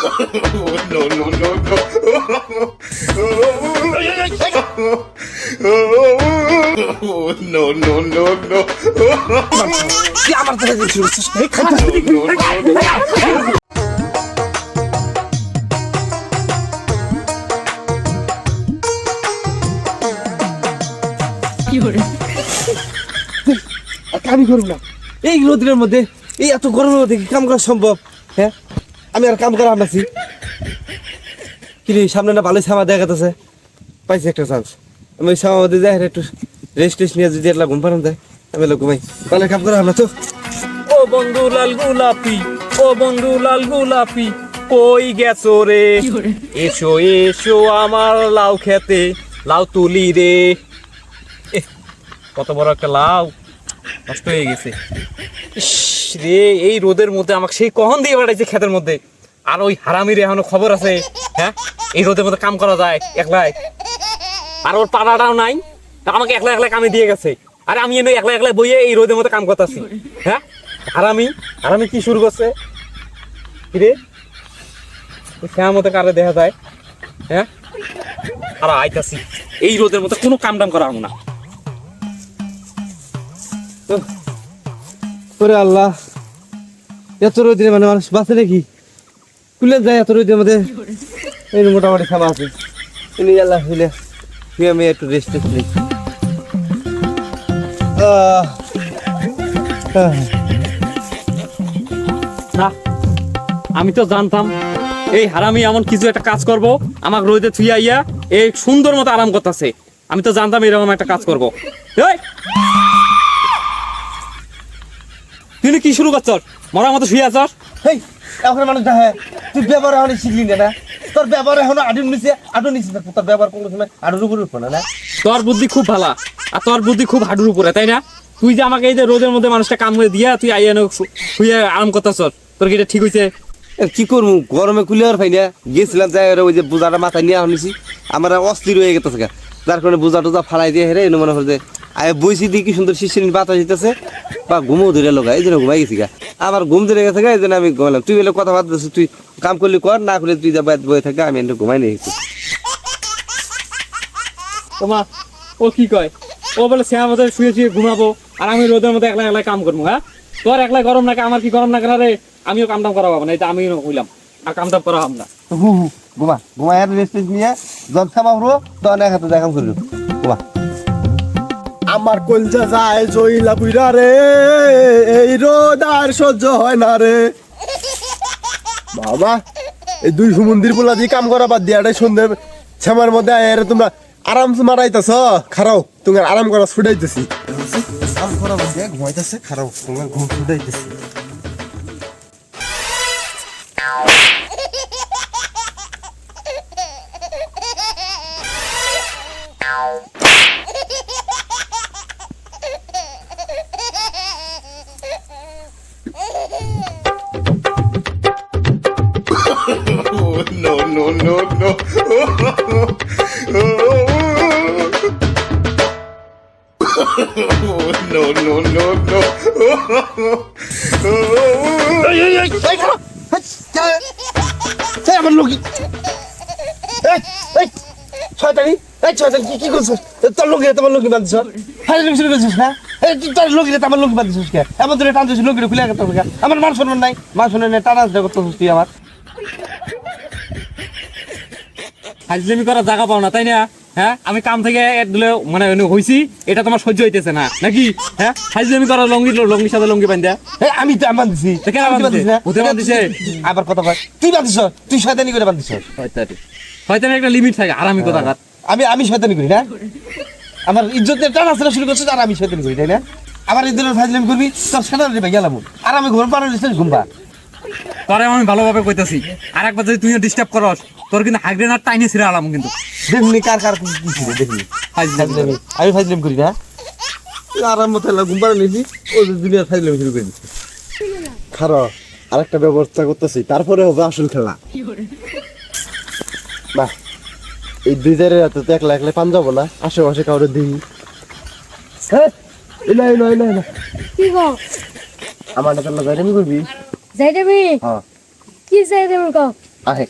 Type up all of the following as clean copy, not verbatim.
No, no, no, no. No, no, no, no. কি আমার তো শুরু করছিস No, no, no. কামই করব না এই রোদের মধ্যে এই এত গরমের মধ্যে কি কাম করা সম্ভব হ্যাঁ আমি আর কাম করা আমরাছি কিন্তু সামনে না ভালোই সামা দেখা যাচ্ছে পাইছি একটা চান্স আমি ওই সামার মধ্যে যাই একটু রেস্ট টেস্ট নিয়ে যদি একলা ঘুম পারাম যায় আমি লোক ঘুমাই ভালো কাম করা আমরা তো ও বন্ধু লাল গোলাপি ও বন্ধু লাল গোলাপি কই গেছো রে এসো এসো আমার লাউ খেতে লাউ তুলি রে কত বড় একটা লাউ নষ্ট হয়ে গেছে ইস রে এই রোদের মধ্যে আমাকে সেই কখন দিয়ে বেড়াইছে ক্ষেতের মধ্যে আর ওই হারামির এখনো খবর আছে হ্যাঁ এই রোদের মধ্যে কাম করা যায় একলাই আর ওর পাড়াটাও নাই আমাকে একলা একলা কামে দিয়ে গেছে আর আমি এনে একলা একলা বইয়ে এই রোদের মধ্যে কাম করতেছি হ্যাঁ হারামি হারামি কি শুরু করছে কিরে খেয়ার মতো কারে দেখা যায় হ্যাঁ আর আইতাছি এই রোদের মধ্যে কোনো কাম টাম করা হবো না ওরে আল্লাহ এত রোদে মানে মানুষ বাঁচে নাকি কুলে যায় এত রোদের মধ্যে এই মোটামুটি খাওয়া আছে ইনি আল্লাহ হইলে তুই আমি একটু রেস্ট টেস্ট নিই না আমি তো জানতাম এই হারামি এমন কিছু একটা কাজ করব আমাকে রোদে থুই আইয়া এই সুন্দর মতো আরাম করতেছে আমি তো জানতাম এরকম একটা কাজ করবো এই তুই কি শুরু করছস মরার মতো শুয়ে আছস হেই এখন মানুষ দেখে তুই ব্যবহার এখন শিখলি না তোর ব্যবহার এখন আডুন নিচে তোর ব্যবহার কোনো সময় আডুর উপর উঠবো না তোর বুদ্ধি খুব ভালো আর তোর বুদ্ধি খুব হাডুর উপরে তাই না তুই যে আমাকে এই যে রোদের মধ্যে মানুষটা কাম করে দিয়া তুই আইয়া শুয়ে আরাম করতেছস তোর কি এটা ঠিক হয়েছে কি করবো গরমে কুলিয়ার পাই না গেছিলাম যাই ওই যে বোঝাটা মাথায় নিয়ে আনিছি আমার অস্থির হয়ে গেছে যার কারণে বোঝা টোজা ফালাই দিয়ে হেরে এনে মনে হয় যে আয় বইছি দিয়ে কি সুন্দর শিশির বাতাস দিতেছে বা ঘুমও ধরে লোক এই জন্য ঘুমাই গেছি গা আমার ঘুম ধরে গেছে গা এই জন্য আমি ঘুমালাম তুই বলে কথা বাদ দিচ্ছিস তুই কাম করলি কর না করলে তুই যা বয়ে থাকে আমি একটু ঘুমাই নিয়ে গেছি তোমার ও কি কয় ও বলে সে আমাদের শুয়ে শুয়ে ঘুমাবো আর আমি রোদের মধ্যে একলা একলা কাম করবো হ্যাঁ তোর একলা গরম নাকি আমার কি গরম না রে আমিও কাম টাম করা হবো না এটা আমি হইলাম আর কাম টাম করা হব না ঘুমাই আর রেস্ট নিয়ে জল খামাবো তখন এক হাতে দেখাম করবো ঘুমা আমার কলজা যায় জইলা বুইরা রে এই রোদ আর সহ্য হয় না রে বাবা এই দুই মন্দির পোলা দিয়ে কাম করা বাদ দিয়ে সন্ধ্যে শ্যামার মধ্যে আয় তোমরা আরাম মারাইতেছ খারাও তোমার আরাম করা ছুটাইতেছি কাম করা বাদ দিয়ে ঘুমাইতেছে খারাপ তোমার ঘুম ছুটাইতেছি No, no, no, no. No, no, no, no. আমার লোক ছয়তানি কি করছিস তোর লোক তোমার লোক বাঁধছ শুরু করছিস না তোর লোক আমার লোক বাঁধছিস কে এমন ধরে টানছিস লোক খুলে আমার মান সম্মান নাই মান সম্মান নেই টানা করতেছিস তুই আমার হাজলামি করার জায়গা পাও না তাই না হ্যাঁ আমি কাম থেকে মানে হইছি এটা তোমার সহ্য হইতেছে না নাকি হ্যাঁ হাজলামি করার লঙ্গির সাথে লঙ্গি বান্ধা আমি তো আমার দিছি আবার কথা বল তুই বাঁধিস তুই শয়তানি করে বাঁধিস হয়তো একটা লিমিট থাকে আর আমি কথা আমি শয়তানি করি না আমার ইজ্জতের টানা ছেড়ে শুরু করছিস আর আমি শয়তানি করি তাই না আমার ইজ্জতের ফাজলামি করবি তোর সাদা রেবে গেলাম আর আমি ঘুম পাড়া দিচ্ছিস ঘুমবা তোরে আমি ভালোভাবে কইতাছি আর একবার যদি তুই ডিস্টার্ব করস তোর কিন্তু হাইগ্রেন আর টাইনে ছিঁড়ে আলাম কিন্তু দেখনি কার কি ছিল দেখনি আমি ফাজলামি করি না আরাম মতো ঘুম পাড়া নিয়েছি ও দুনিয়ার ফাজলামি শুরু করে দিচ্ছি খারাপ আরেকটা ব্যবস্থা করতেছি তারপরে হবে আসল খেলা না এই দুই জায়গায় রাতে তো একলা একলা পান যাবো না আশেপাশে কাউরে দিই কি গো আমার না যাই আমি করবি যাই দেবি হ্যাঁ কি যাই দেবি গো আহে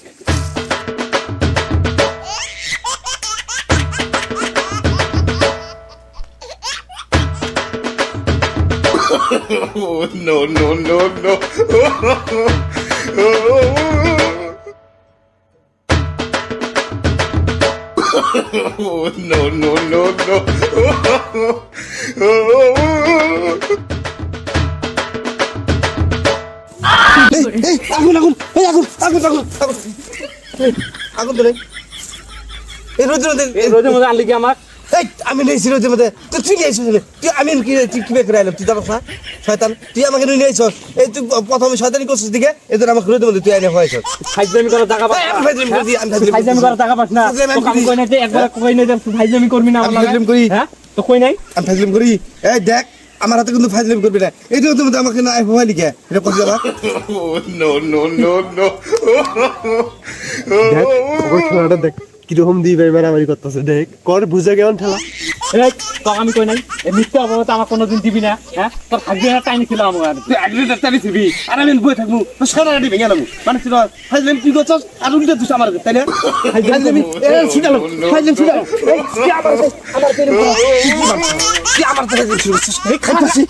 Oh, no, no, no, no. Oh, no, no, no, no. এই আগুন আগুন এই আগুন আগুন আগুন আগুন এই, আগুন ধরে এই রোদের মধ্যে আনলি কি আমার এই আমি নেইছি রোদের মধ্যে তুই তুই নিয়ে আইছিস তুই আমি কি তুই কি বের করে আইলাম তুই জানাস না শয়তান তুই আমাকে নিয়ে আইছস এই তুই প্রথমে শয়তানি করছিস দিকে এদের আমাকে রোদের মধ্যে তুই আইনে হয়েছস ফাইজলামি করার জায়গা পাস আমি ফাইজলামি করি আমি ফাইজলামি করার জায়গা পাস না ফাইজলামি তো কাম করি। কই নাই যে একবার কই নাই যে ফাইজলামি করবি না আমি আমার ফাইজলামি করি। হ্যাঁ তো কই নাই আমি ফাইজলামি করি এই দেখ আমার হাতে কিন্তু ফাইজলামি করবি না এই রোদের মধ্যে আমাকে না হওয়াই লিখে এটা করছি আমার Oh, no, no, no, no. দেখ ওই খেলাটা দেখ কিরকম দিবে মারামারি করতেছে দেখ কর বুঝে কেমন ঠেলা এই তো আমি কই নাই এই মিথ্যা অপবাদ আমার কোনোদিন দিবি না হ্যাঁ তোর ভাগ্যে টাইম ছিল আমার তুই অ্যাগ্রিমেন্ট টাইম দিবি আর আমি বই থাকবো তো সারা রাতে ভেঙে নেবো মানে তুই ফাইজলামি তুই করছস আর উল্টে তুই আমার তাই না ফাইজলামি এ ছিটালো ফাইজলামি ছিটালো এই কি আমার পেরে কি আমার তো ফাইজলামি শুরু করছস এই খাইতাছি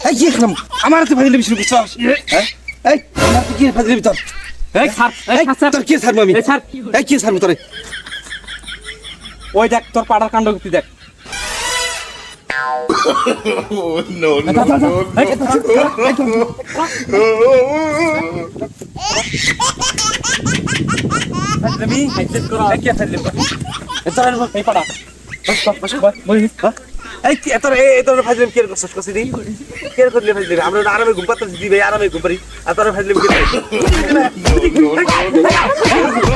এই কি খাম আমার তো ফাইজলামি শুরু করছস হ্যাঁ এই আমার তো কি ফাইজলামি তোর এই ছাড় এই ছাড় তোর কি ছাড়বো আমি এই ছাড় এই কি ছাড়বো তোরে ওই দেখ তোর পাড়ার কাণ্ড তুই দেখ Oh, no, no, no, no. ফাইজলামি হাইজেট করা এই কি ফাইজলামি কর এই তোর এই পাড়া বস বই এই কি তোর এই তোর ফাইজলামি কি করছস কসি দি কি করলি ফাইজলামি আমরা আরামে ঘুম পাতাছি দি ভাই আরামে ঘুম পারি আর তোর ফাইজলামি কি No, no, no, no.